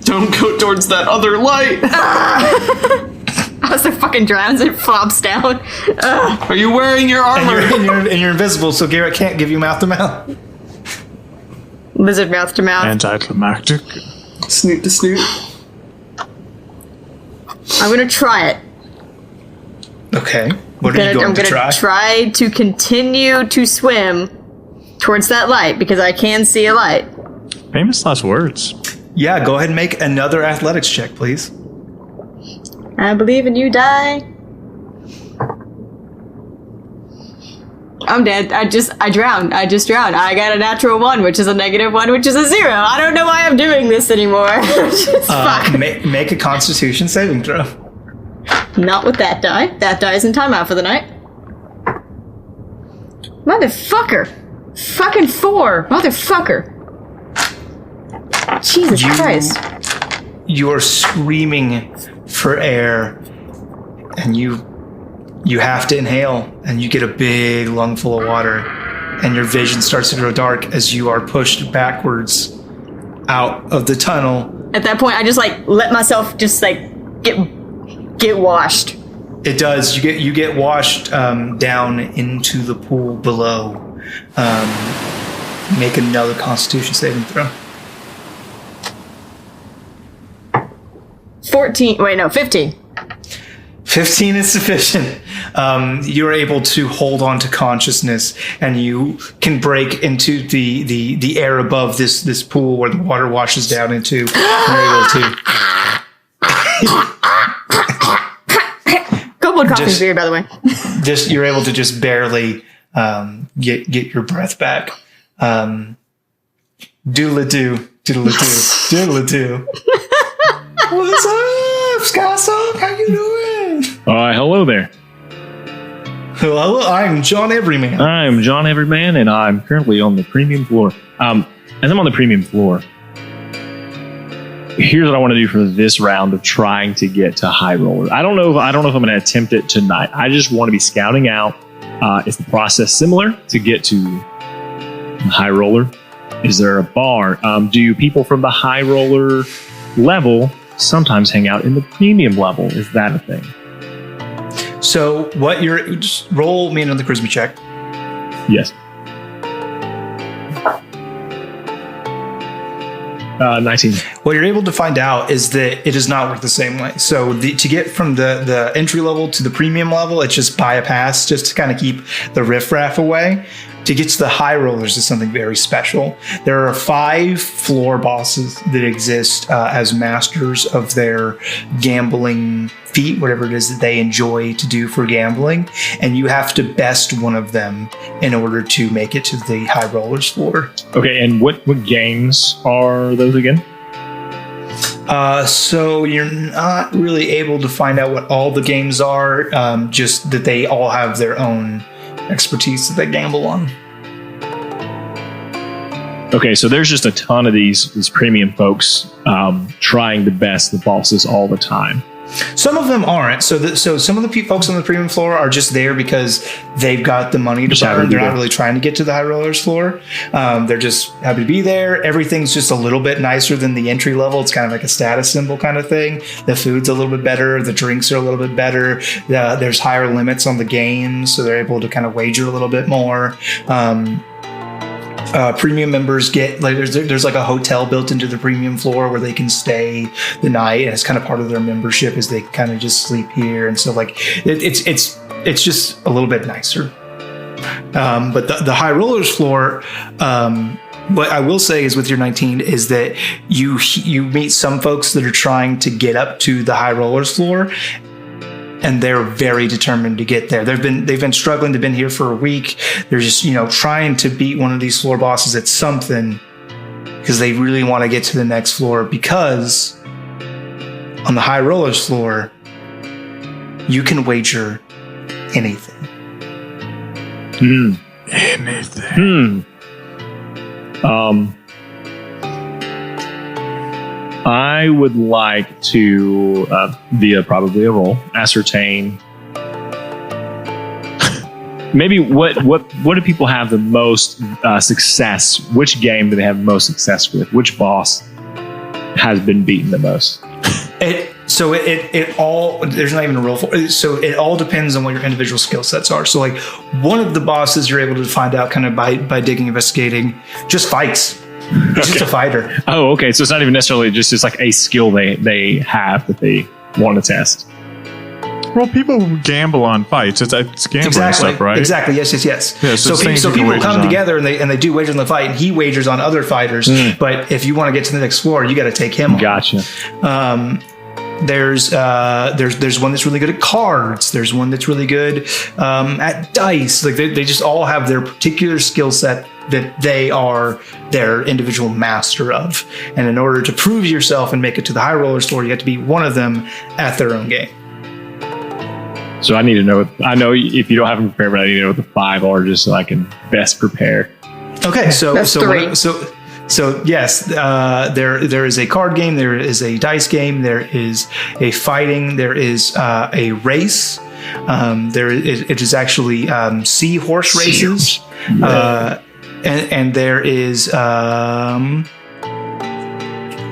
Don't go towards that other light. I was so fucking drowns. It flops down. Are you wearing your armor? And you're invisible, so Garrett can't give you mouth to mouth. Lizard mouth to mouth. Anticlimactic. Snoot to snoot. I'm gonna try it. Okay. What are you going I'm to gonna try to continue to swim towards that light because I can see a light. Famous last words. Yeah, go ahead and make another athletics check, please. I believe in you, die. I'm dead. I drowned. I just drowned. I got a natural 1, which is a -1, which is a 0. I don't know why I'm doing this anymore. Fuck. Make a Constitution saving throw. Not with that die. That die is in timeout for the night. Motherfucker. Fucking 4. Motherfucker. Jesus Christ. You are screaming for air, and you have to inhale, and you get a big lungful of water, and your vision starts to grow dark as you are pushed backwards out of the tunnel. At that point, I just like let myself just like get washed. It does. You get washed down into the pool below. Make another Constitution saving throw. 14. Wait, no, 15. 15 is sufficient. You're able to hold on to consciousness, and you can break into the air above this pool where the water washes down into. You're able to. Cold coffee's weird, by the way. You're able to just barely get your breath back. Doodle-a-doo, doodle-a-doo, doodle-a-doo. What's up, Skysong? How you doing? Hello there. Hello, I'm John Everyman. I'm John Everyman, and I'm currently on the premium floor. As I'm on the premium floor, here's what I want to do for this round of trying to get to High Roller. I don't know if I'm going to attempt it tonight. I just want to be scouting out. Is the process similar to get to High Roller? Is there a bar? Do people from the High Roller level sometimes hang out in the premium level. Is that a thing? So what you're just roll me another charisma check. Yes. 19. What you're able to find out is that it does not work the same way. So to get from the entry level to the premium level, it's just buy a pass just to kind of keep the riffraff away. To get to the high rollers is something very special. There are 5 floor bosses that exist as masters of their gambling feat, whatever it is that they enjoy to do for gambling, and you have to best one of them in order to make it to the high rollers floor. Okay, and what games are those again? So you're not really able to find out what all the games are, just that they all have their own expertise that they gamble on. Okay, so there's just a ton of these premium folks trying to best the bosses all the time. Some of them aren't. So some of the folks on the premium floor are just there because they've got the money to burn. They're not really trying to get to the high rollers floor. They're just happy to be there. Everything's just a little bit nicer than the entry level. It's kind of like a status symbol kind of thing. The food's a little bit better. The drinks are a little bit better. There's higher limits on the games, so they're able to kind of wager a little bit more. Premium members get like there's like a hotel built into the premium floor where they can stay the night, and it's kind of part of their membership is they kind of just sleep here, and so like it's just a little bit nicer. But the high rollers floor, what I will say is with your 19 is that you meet some folks that are trying to get up to the high rollers floor, and they're very determined to get there. They've been struggling. They've been here for a week. They're just, trying to beat one of these floor bosses at something because they really want to get to the next floor, because on the high rollers floor, you can wager anything. Anything. I would like to, via probably a roll, ascertain maybe what do people have the most success? Which game do they have most success with? Which boss has been beaten the most? It all, there's not even a roll for it. So it all depends on what your individual skill sets are. So like one of the bosses you're able to find out kind of by digging, investigating, just fights. He's just a fighter. Oh, okay. So it's not even necessarily just like a skill they have that they want to test. Well, people gamble on fights. It's gambling stuff, right? Exactly. Yes. Yeah, so people come together and they do wagers on the fight, and he wagers on other fighters. But if you want to get to the next floor, you got to take him on. Gotcha. There's one that's really good at cards. There's one that's really good at dice. Like they just all have their particular skill set that they are their individual master of. And in order to prove yourself and make it to the high roller floor, you have to be one of them at their own game. So I need to know. I know if you don't have them prepared, but I need to know what the 5 are just so I can best prepare. Okay, so That's 3. So yes, there is a card game, there is a dice game, there is a fighting, there is a race. It is actually seahorse races, and there is hold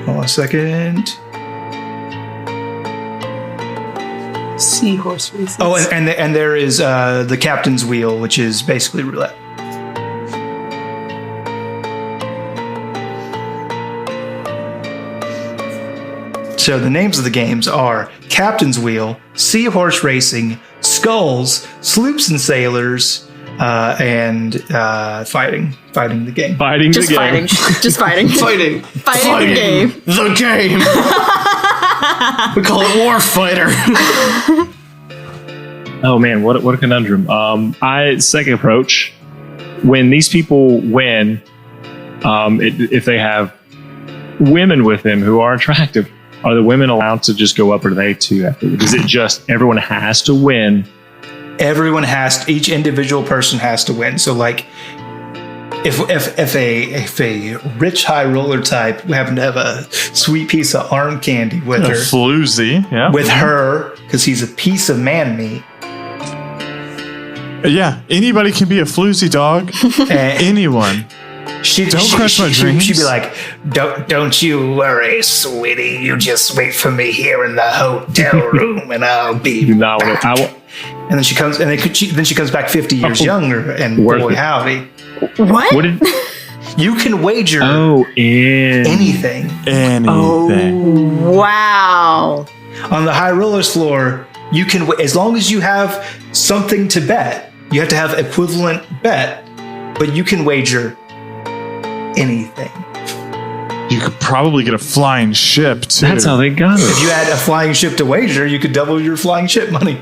on a second. Seahorse races. Oh, and there is the captain's wheel, which is basically roulette. So the names of the games are Captain's Wheel, Seahorse Racing, Skulls, Sloops and Sailors, and Fighting the game. Just fighting. Fighting The game. the game. We call it Warfighter. Oh man, what a conundrum. Second approach. When these people win, if they have women with them who are attractive, are the women allowed to just go up, or do they too have to? Is it just everyone has to win? Each individual person has to win. So like, if a rich high roller type happened to have a sweet piece of arm candy with her, floozy, yeah, with her, because he's a piece of man meat. Yeah, anybody can be a floozy dog. Anyone. Don't crush my dreams. She'd be like, don't you worry, sweetie. You just wait for me here in the hotel room, and I'll be back. And then she comes, and then she comes back 50 years younger, and boy howdy. What? You can wager anything. Oh, wow. On the high rollers floor, you can, as long as you have something to bet, you have to have equivalent bet, but you can wager anything. You could probably get a flying ship, too. That's how they got it. If you had a flying ship to wager, you could double your flying ship money.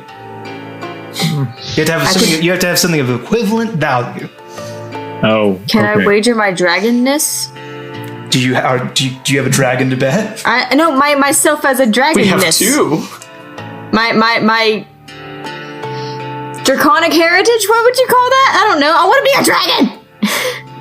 You have to have something of equivalent value. Oh, Can I wager my dragonness? Do you have a dragon to bet? I know myself as a dragonness. We have two. My draconic heritage. What would you call that? I don't know. I want to be a dragon.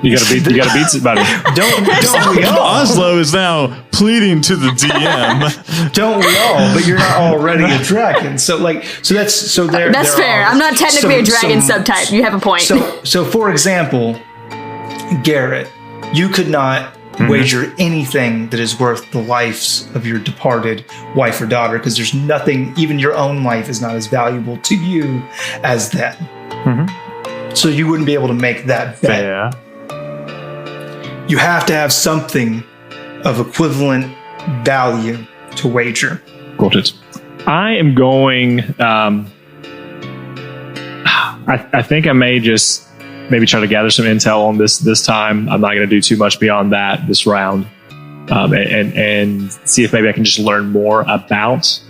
You gotta beat somebody. Don't we all? Oslo is now pleading to the DM. Don't we all? But you're not already a dragon. So that's fair. I'm not technically a dragon subtype. You have a point. So for example, Garrett, you could not wager anything that is worth the lives of your departed wife or daughter, because there's nothing, even your own life is not as valuable to you as that. So you wouldn't be able to make that bet. Fair. You have to have something of equivalent value to wager. Got it. I am going. I think I may just maybe try to gather some intel on this time. I'm not going to do too much beyond that this round, and see if maybe I can just learn more about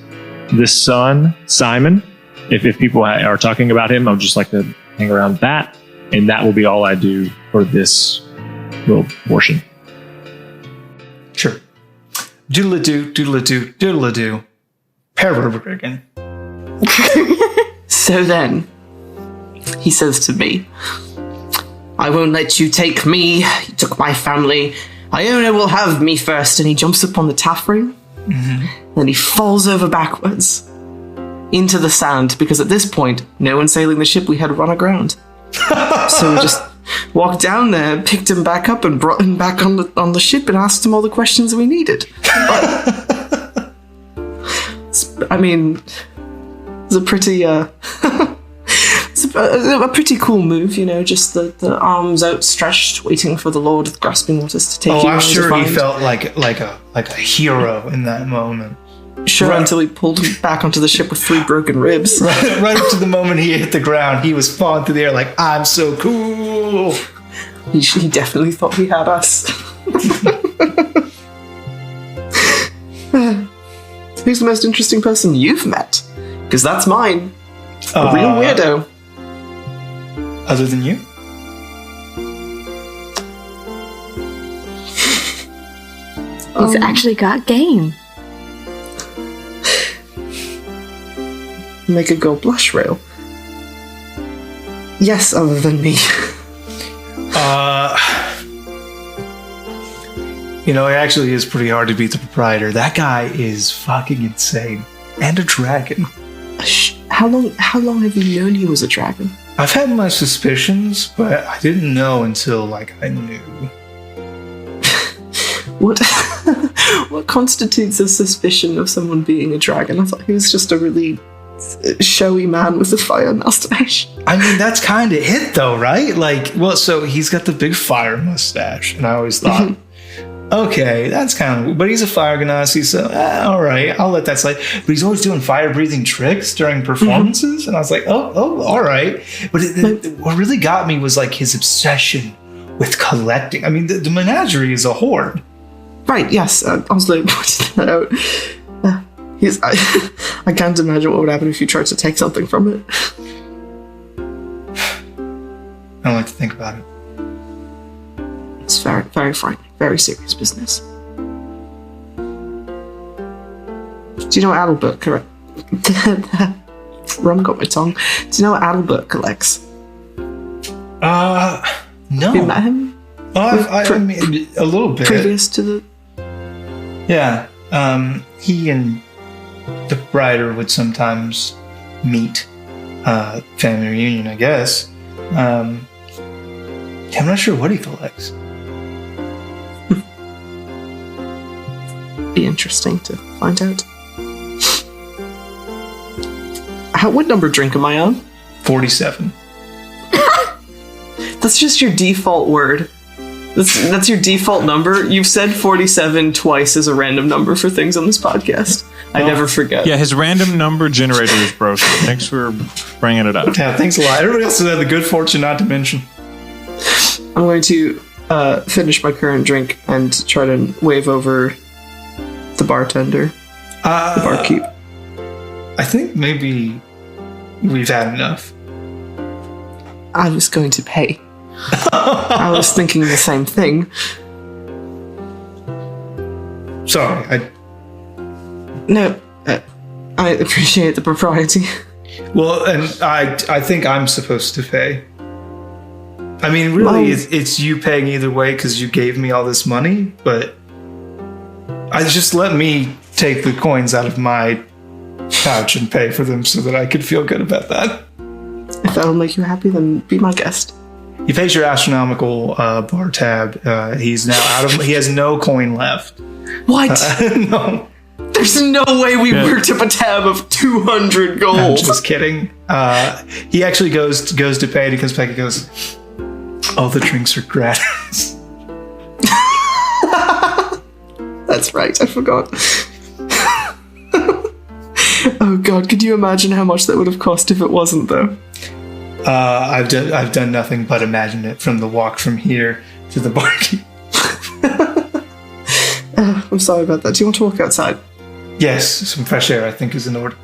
this son, Simon. If people are talking about him, I would just like to hang around that, and that will be all I do for this little portion. Sure. Doodle-a-doo, doodle-a-doo, doodle-a-doo. Pararigan. So then, he says to me, I won't let you take me. You took my family. Iona will have me first. And he jumps up on the taffrail. Then he falls over backwards into the sand, because at this point, no one sailing the ship, we had run aground. So we just walked down there, picked him back up, and brought him back on the ship and asked him all the questions we needed. I mean, it's a pretty it's a pretty cool move, you know, just the arms outstretched, waiting for the Lord of the Grasping Waters to take you. I'm sure he felt like a hero in that moment. Sure, until he pulled him back onto the ship with 3 broken ribs. Right up to the moment he hit the ground, he was falling through the air like, I'm so cool. He definitely thought he had us. Who's the most interesting person you've met? Because that's mine. A real weirdo. Other than you? He's actually got game. Make a girl blush rail. Yes, other than me. It actually is pretty hard to beat the proprietor. That guy is fucking insane. And a dragon. How long have you known he was a dragon? I've had my suspicions, but I didn't know until, I knew. What constitutes a suspicion of someone being a dragon? I thought he was just a really showy man with a fire mustache. I mean, that's kind of it, though, right? So he's got the big fire mustache, and I always thought, okay, that's kind of... But he's a fire ganassi, so all right, I'll let that slide. But he's always doing fire-breathing tricks during performances, and I was like, oh, all right. But what really got me was, his obsession with collecting. I mean, the menagerie is a hoard. Right, yes, Oslo pointed that out. I can't imagine what would happen if you tried to take something from it. I don't like to think about it. It's very, very frightening. Very serious business. Do you know what Adelbert correct? Rum got my tongue. Do you know what Adelbert collects? No. Have you met him? I mean, a little bit. Previous to the... Yeah. He and the brider would sometimes meet. Family reunion, I guess. I'm not sure what he collects. be interesting to find out. What number drink am I on? 47. That's just your default word. That's your default number. You've said 47 twice as a random number for things on this podcast. I never forget. Yeah, his random number generator is broken. Thanks for bringing it up. Yeah, thanks a lot. Everybody else has had the good fortune not to mention. I'm going to finish my current drink and try to wave over the bartender, the barkeep. I think maybe we've had enough. I was going to pay. I was thinking the same thing. Sorry, No, I appreciate the propriety. Well, and I think I'm supposed to pay. I mean, really, it's you paying either way because you gave me all this money, but just let me take the coins out of my pouch and pay for them so that I could feel good about that. If that'll make you happy, then be my guest. He pays your astronomical bar tab. He's now out of. He has no coin left. What? No. There's no way we worked up a tab of 200 gold. I'm just kidding. He actually goes to pay and he comes back and goes, all the drinks are gratis. That's right, I forgot. Oh god, could you imagine how much that would have cost if it wasn't though? I've done nothing but imagine it from the walk from here to the barkeep. I'm sorry about that. Do you want to walk outside? Yes, some fresh air I think is in order.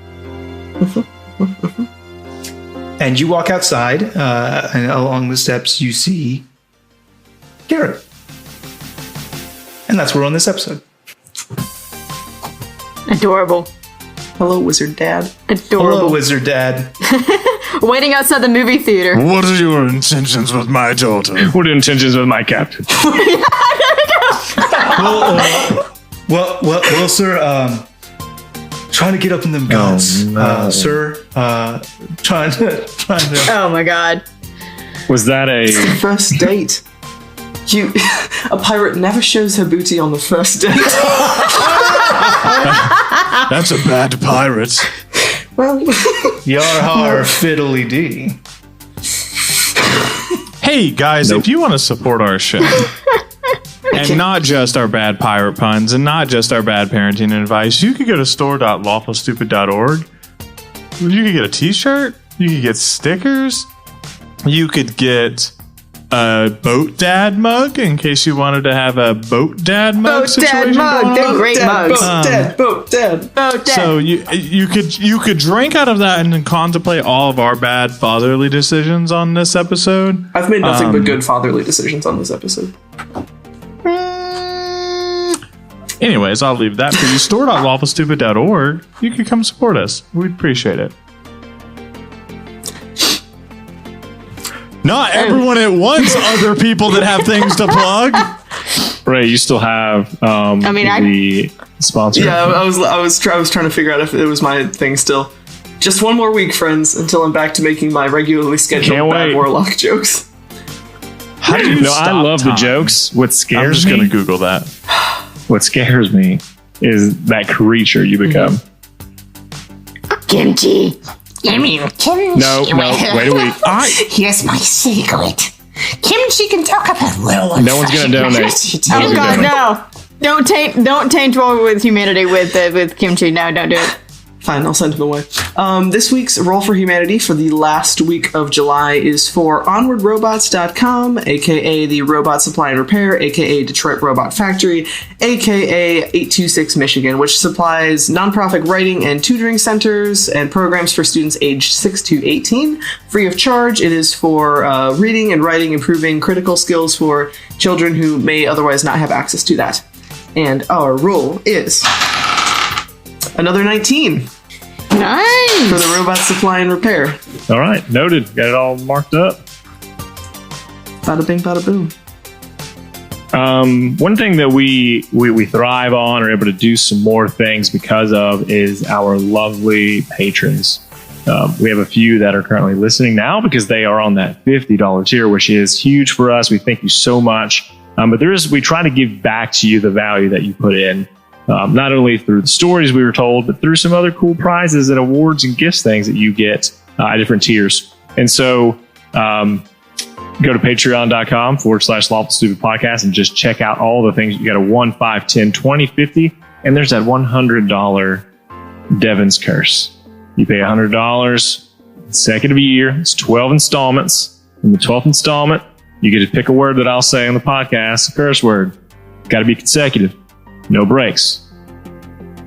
And you walk outside, and along the steps you see Garrett. And that's where we're on this episode. Adorable. Hello, Wizard Dad. Adorable. Hello, Wizard Dad. Waiting outside the movie theater. What are your intentions with my daughter? What are intentions with my captain? Well, sir, trying to get up in them guns, sir. Trying to. Oh my god. Was that a First date. A pirate never shows her booty on the first date. That's a bad pirate. Well, Yar-har fiddly dee. Hey guys, if you want to support our show, and not just our bad pirate puns, and not just our bad parenting advice, you could go to store.lawfulstupid.org. You could get a t-shirt, you could get stickers, you could get a boat dad mug in case you wanted to have a boat dad mug situation. They're great mugs. boat dad. So you could drink out of that and then contemplate all of our bad fatherly decisions on this episode. I've made nothing but good fatherly decisions on this episode. Anyways, I'll leave that for you. Store.lawfulstupid.org. You can come support us. We'd appreciate it. Not everyone at once, other people that have things to plug. Ray, you still have the sponsor. Yeah, I was trying to figure out if it was my thing still. Just one more week, friends, until I'm back to making my regularly scheduled bad warlock jokes. How do you I love the jokes. What scares me? I'm just going to Google that. What scares me is that creature you become. Kimchi. I mean, kimchi. No, wait a week. Here's my secret. Kimchi can talk about little. No one's gonna donate. Oh god, no! Don't taint Roll with Humanity with kimchi. No, don't do it. Fine, I'll send him away. This week's Roll for Humanity for the last week of July is for OnwardRobots.com, aka the Robot Supply and Repair, aka Detroit Robot Factory, aka 826 Michigan, which supplies nonprofit writing and tutoring centers and programs for students aged 6 to 18. Free of charge, it is for reading and writing, improving critical skills for children who may otherwise not have access to that. And our roll is another 19. Nice! For the Robot Supply and Repair. All right, noted. Got it all marked up. Bada bing, bada boom. One thing that we thrive on, or able to do some more things because of, is our lovely patrons. We have a few that are currently listening now because they are on that $50 tier, which is huge for us. We thank you so much. But we try to give back to you the value that you put in. not only through the stories we were told, but through some other cool prizes and awards and gifts things that you get at different tiers. And so go to patreon.com/Lawful Stupid Podcast and just check out all the things. You got a 1, 5, 10, 20, 50, and there's that $100 Devin's Curse. You pay $100 consecutive year. It's 12 installments. In the 12th installment, you get to pick a word that I'll say on the podcast, a curse word. Got to be consecutive. No breaks.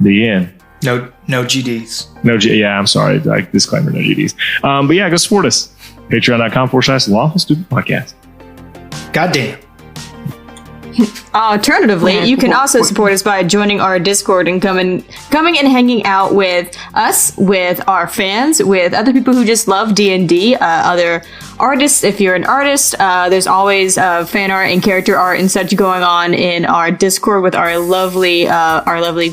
The end. No GDs. Yeah, I'm sorry. Disclaimer, no GDs. But yeah, go support us. Patreon.com/Lawful Stupid Podcast. Goddamn. Alternatively, you can also support us by joining our Discord and coming and hanging out with us, with our fans, with other people who just love D&D, other artists. If you're an artist, there's always fan art and character art and such going on in our Discord with our lovely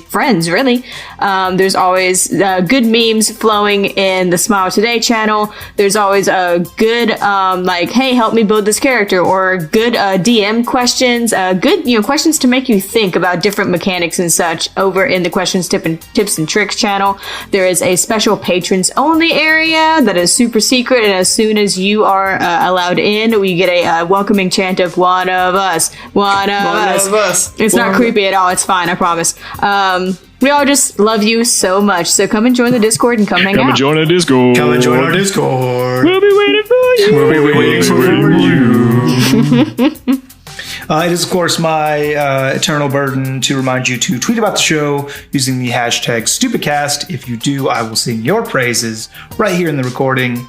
friends. Really, there's always good memes flowing in the Smile Today channel. There's always a good hey, help me build this character, or good DM questions. Good, questions to make you think about different mechanics and such over in the questions, tips and tricks channel. There is a special patrons only area that is super secret, and as soon as you are allowed in, we get a welcoming chant of one of us. It's not creepy at all. It's fine, I promise. We all just love you so much. So come and join the Discord and come hang out. Come and join the Discord. Come and join our Discord. We'll be waiting for you. We'll be waiting for you. It is, of course, my eternal burden to remind you to tweet about the show using the hashtag StupidCast. If you do, I will sing your praises right here in the recording.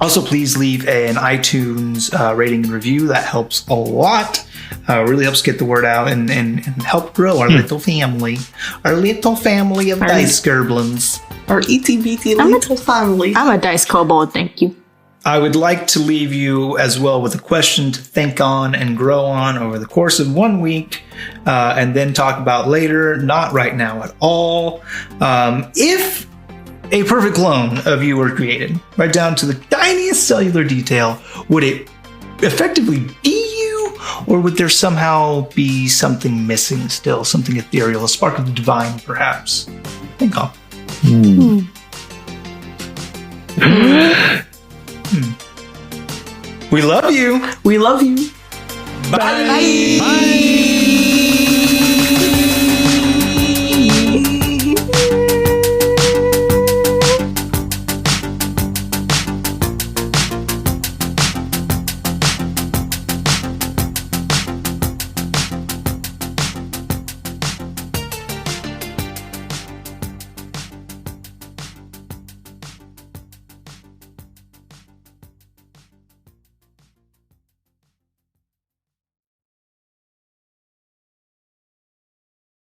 Also, please leave an iTunes rating and review. That helps a lot. Really helps get the word out and help grow our little family. Our little family of dice gerblins. Our ETBT little family. I'm a dice kobold, thank you. I would like to leave you as well with a question to think on and grow on over the course of 1 week, and then talk about later, not right now at all. If a perfect clone of you were created, right down to the tiniest cellular detail, would it effectively be you, or would there somehow be something missing still, something ethereal, a spark of the divine, perhaps? Think on. We love you. We love you. Bye. Bye.